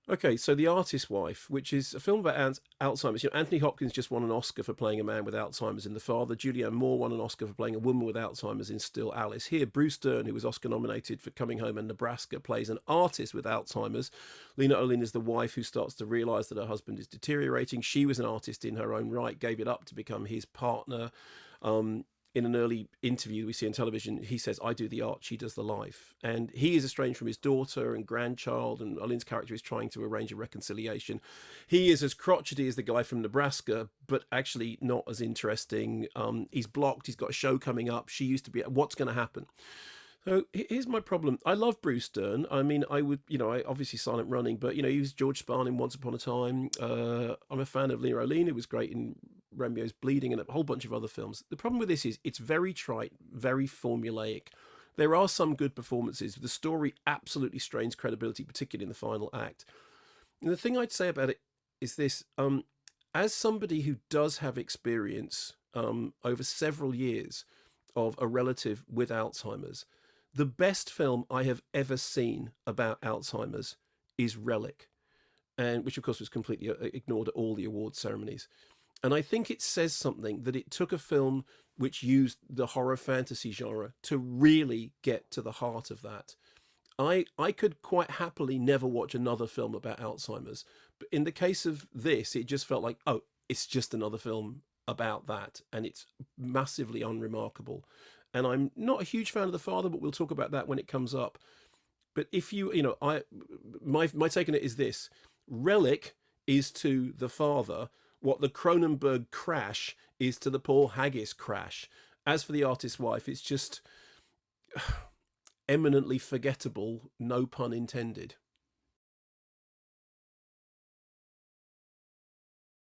Okay, so The Artist's Wife, which is a film about Alzheimer's. You know, Anthony Hopkins just won an Oscar for playing a man with Alzheimer's in The Father. Julianne Moore won an Oscar for playing a woman with Alzheimer's in Still Alice. Here, Bruce Dern, who was Oscar nominated for Coming Home and Nebraska, plays an artist with Alzheimer's. Lena Olin is the wife who starts to realise that her husband is deteriorating. She was an artist in her own right, gave it up to become his partner. Um, in an early interview we see on television, he says, I do the art, she does the life. And he is estranged from his daughter and grandchild, and Olin's character is trying to arrange a reconciliation. He is as crotchety as the guy from Nebraska, but actually not as interesting. He's blocked, he's got a show coming up. She used to be, what's going to happen? So here's my problem. I love Bruce Dern. I mean, I would, I obviously Silent Running, but he was George Spahn in Once Upon a Time. I'm a fan of Lena Olin, who was great in Romeo's Bleeding and a whole bunch of other films. The problem with this is it's very trite, very formulaic. There are some good performances. The story absolutely strains credibility, particularly in the final act. And the thing I'd say about it is this: as somebody who does have experience over several years of a relative with Alzheimer's, the best film I have ever seen about Alzheimer's is Relic, and which of course was completely ignored at all the award ceremonies. And I think it says something that it took a film which used the horror fantasy genre to really get to the heart of that. I could quite happily never watch another film about Alzheimer's, but in the case of this, it just felt like, oh, it's just another film about that, and it's massively unremarkable. And I'm not a huge fan of The Father, but we'll talk about that when it comes up. But if my take on it is this: Relic is to The Father what the Cronenberg Crash is to the Paul Haggis Crash. As for The Artist's Wife, it's just eminently forgettable, no pun intended.